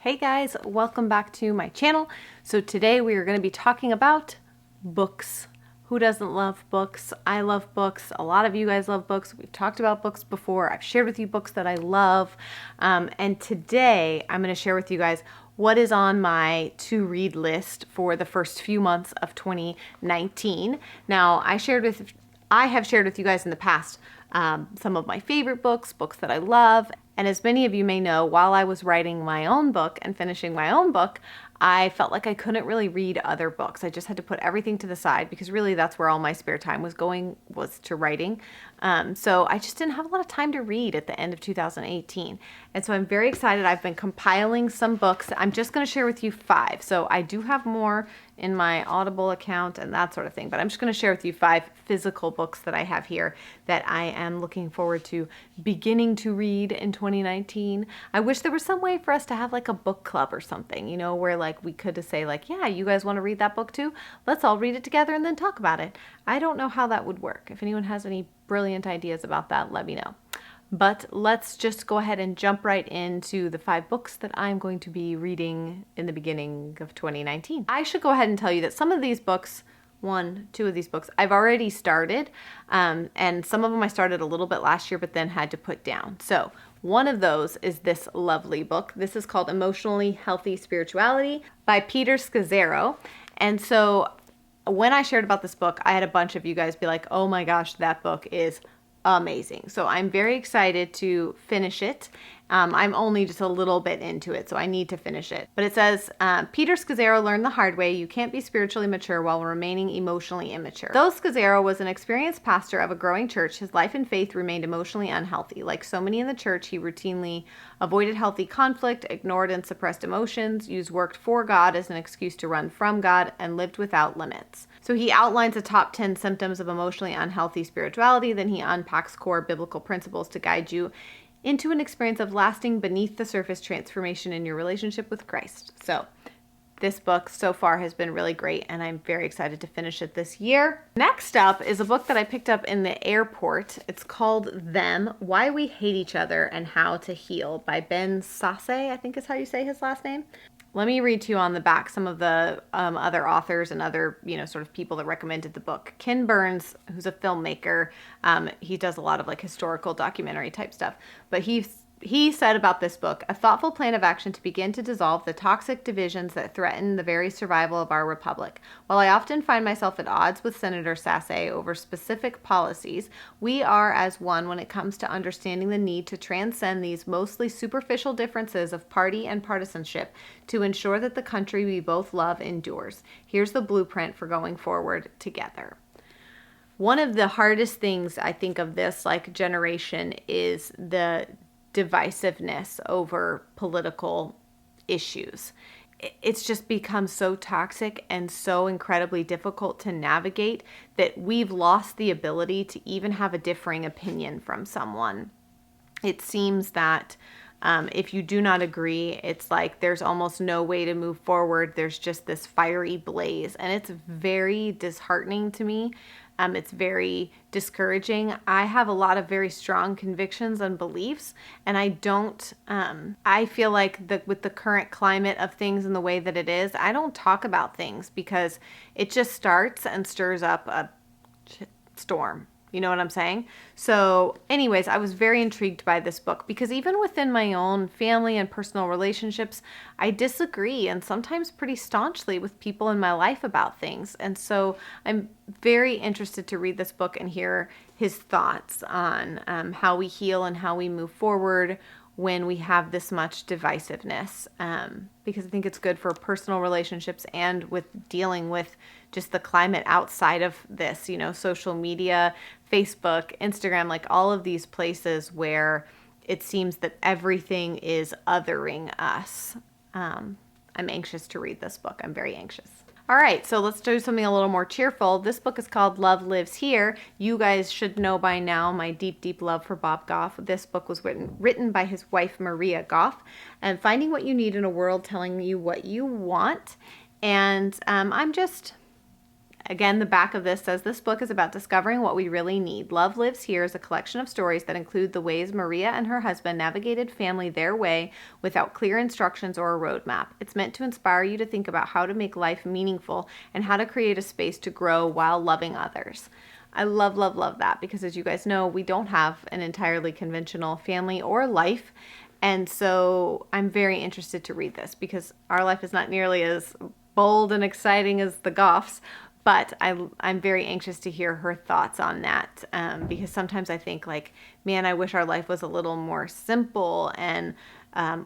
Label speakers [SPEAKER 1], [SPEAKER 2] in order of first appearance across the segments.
[SPEAKER 1] Hey guys, welcome back to my channel. So today we are going to be talking about books. Who doesn't love books? I love books. A lot of you guys love books. We've talked about books before. I've shared with you books that I love. And today I'm going to share with you guys what is on my to-read list for the first few months of 2019. Now, I have shared with you guys in the past some of my favorite books that I love. And as many of you may know, while I was writing my own book and finishing my own book, I felt like I couldn't really read other books. I just had to put everything to the side because really that's where all my spare time was going, was to writing. So I just didn't have a lot of time to read at the end of 2018. And so I'm very excited. I've been compiling some books. I'm just going to share with you 5. So I do have more in my Audible account and that sort of thing, but I'm just going to share with you 5 physical books that I have here that I am looking forward to beginning to read in 2019. I wish there was some way for us to have like a book club or something, you know, where like we could say like, yeah, you guys want to read that book too? Let's all read it together and then talk about it. I don't know how that would work. If anyone has any brilliant ideas about that, let me know. But let's just go ahead and jump right into the 5 books that I'm going to be reading in the beginning of 2019. I should go ahead and tell you that some of these books, 2 of these books, I've already started, and some of them I started a little bit last year, but then had to put down. So one of those is this lovely book. This is called Emotionally Healthy Spirituality by Peter Scazzero. And so when I shared about this book, I had a bunch of you guys be like, oh my gosh, that book is amazing. So I'm very excited to finish it. I'm only just a little bit into it, so I need to finish it. But it says, Peter Scazzero learned the hard way, you can't be spiritually mature while remaining emotionally immature. Though Scazzero was an experienced pastor of a growing church, his life and faith remained emotionally unhealthy. Like so many in the church, he routinely avoided healthy conflict, ignored and suppressed emotions, used worked for God as an excuse to run from God, and lived without limits. So he outlines the top 10 symptoms of emotionally unhealthy spirituality, then he unpacks core biblical principles to guide you into an experience of lasting beneath the surface transformation in your relationship with Christ. So this book so far has been really great and I'm very excited to finish it this year. Next up is a book that I picked up in the airport. It's called Them, Why We Hate Each Other and How to Heal by Ben Sasse, I think is how you say his last name. Let me read to you on the back some of the other authors and other, sort of people that recommended the book. Ken Burns, who's a filmmaker, he does a lot of like historical documentary type stuff, but he said about this book, a thoughtful plan of action to begin to dissolve the toxic divisions that threaten the very survival of our republic. While I often find myself at odds with Senator Sasse over specific policies, we are as one when it comes to understanding the need to transcend these mostly superficial differences of party and partisanship to ensure that the country we both love endures. Here's the blueprint for going forward together. One of the hardest things I think of this like generation is the divisiveness over political issues. It's just become so toxic and so incredibly difficult to navigate that we've lost the ability to even have a differing opinion from someone. It seems that if you do not agree, it's like there's almost no way to move forward. There's just this fiery blaze, and it's very disheartening to me. It's very discouraging. I have a lot of very strong convictions and beliefs, and I feel like with the current climate of things and the way that it is, I don't talk about things because it just starts and stirs up a storm. You know what I'm saying? So anyways, I was very intrigued by this book because even within my own family and personal relationships, I disagree and sometimes pretty staunchly with people in my life about things. And so I'm very interested to read this book and hear his thoughts on how we heal and how we move forward when we have this much divisiveness, because I think it's good for personal relationships and with dealing with just the climate outside of this, social media, Facebook, Instagram, like all of these places where it seems that everything is othering us. I'm anxious to read this book. I'm very anxious. All right, so let's do something a little more cheerful. This book is called Love Lives Here. You guys should know by now my deep, deep love for Bob Goff. This book was written by his wife, Maria Goff, and finding what you need in a world telling you what you want. And Again, the back of this says this book is about discovering what we really need. Love Lives Here is a collection of stories that include the ways Maria and her husband navigated family their way without clear instructions or a roadmap. It's meant to inspire you to think about how to make life meaningful and how to create a space to grow while loving others. I love, love, love that because, as you guys know, we don't have an entirely conventional family or life. And so I'm very interested to read this because our life is not nearly as bold and exciting as the Goffs. But I'm very anxious to hear her thoughts on that because sometimes I think like, man, I wish our life was a little more simple and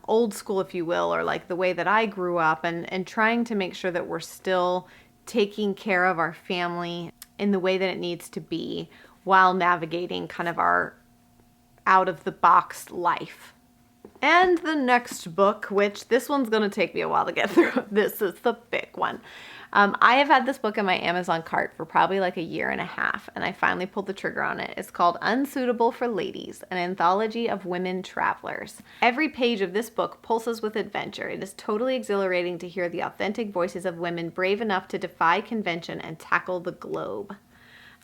[SPEAKER 1] old school, if you will, or like the way that I grew up, and trying to make sure that we're still taking care of our family in the way that it needs to be while navigating kind of our out of the box life. And the next book, which this one's going to take me a while to get through. This is the big one. I have had this book in my Amazon cart for probably like a year and a half, and I finally pulled the trigger on it. It's called Unsuitable for Ladies, an anthology of women travelers. Every page of this book pulses with adventure. It is totally exhilarating to hear the authentic voices of women brave enough to defy convention and tackle the globe.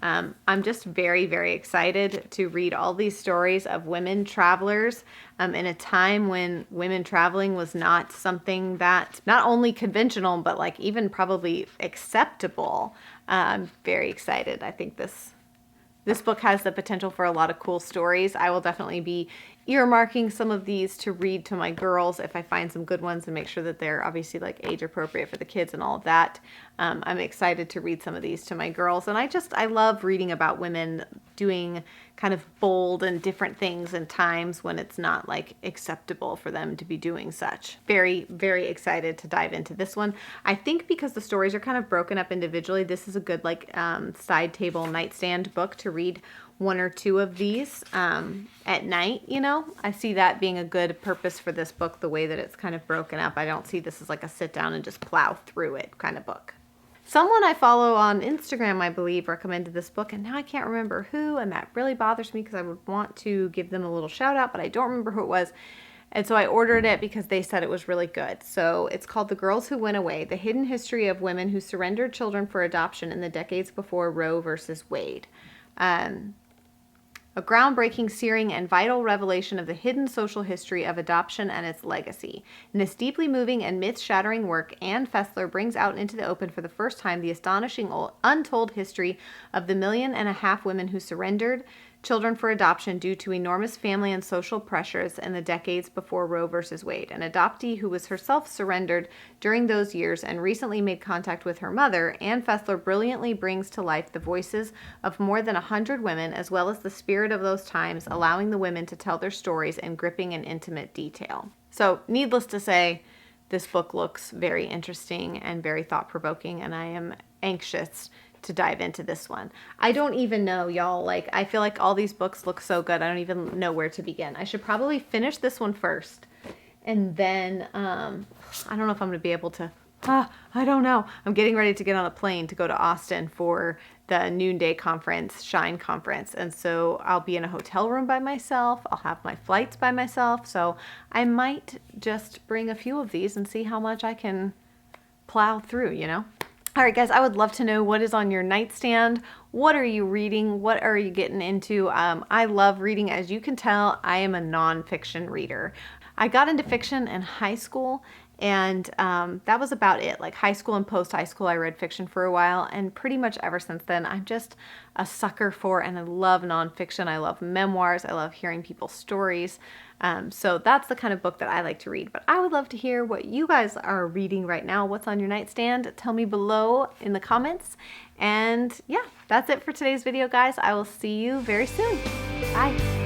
[SPEAKER 1] I'm just very, very excited to read all these stories of women travelers in a time when women traveling was not something that not only conventional, but like even probably acceptable. I'm very excited. I think this book has the potential for a lot of cool stories. I will definitely be earmarking some of these to read to my girls if I find some good ones and make sure that they're obviously like age appropriate for the kids and all of that. I'm excited to read some of these to my girls. And I love reading about women doing kind of bold and different things in times when it's not like acceptable for them to be doing such. Very, very excited to dive into this one. I think because the stories are kind of broken up individually, this is a good like side table nightstand book to read one or two of these at night, you know. I see that being a good purpose for this book, the way that it's kind of broken up. I don't see this as like a sit down and just plow through it kind of book. Someone I follow on Instagram, I believe, recommended this book, and now I can't remember who, and that really bothers me because I would want to give them a little shout out, but I don't remember who it was. And so I ordered it because they said it was really good. So it's called The Girls Who Went Away, The Hidden History of Women Who Surrendered Children for Adoption in the Decades Before Roe versus Wade. A groundbreaking, searing, and vital revelation of the hidden social history of adoption and its legacy. In this deeply moving and myth-shattering work, Ann Fessler brings out into the open for the first time the astonishing untold history of the 1.5 million women who surrendered children for adoption due to enormous family and social pressures in the decades before Roe versus Wade. An adoptee who was herself surrendered during those years and recently made contact with her mother, Ann Fessler brilliantly brings to life the voices of more than 100 women, as well as the spirit of those times, allowing the women to tell their stories in gripping and intimate detail. So, needless to say, this book looks very interesting and very thought-provoking, and I am anxious to dive into this one. I don't even know, y'all. Like, I feel like all these books look so good. I don't even know where to begin. I should probably finish this one first. And then, I don't know if I'm going to be able to, I don't know. I'm getting ready to get on a plane to go to Austin for the Noonday Conference, Shine Conference. And so I'll be in a hotel room by myself. I'll have my flights by myself. So I might just bring a few of these and see how much I can plow through, you know? All right, guys, I would love to know what is on your nightstand. What are you reading? What are you getting into? I love reading. As you can tell, I am a nonfiction reader. I got into fiction in high school, and that was about it. Like high school and post-high school, I read fiction for a while, and pretty much ever since then, I'm just a sucker for, and I love nonfiction. I love memoirs. I love hearing people's stories. So that's the kind of book that I like to read. But I would love to hear what you guys are reading right now. What's on your nightstand? Tell me below in the comments. And yeah, that's it for today's video, guys. I will see you very soon. Bye.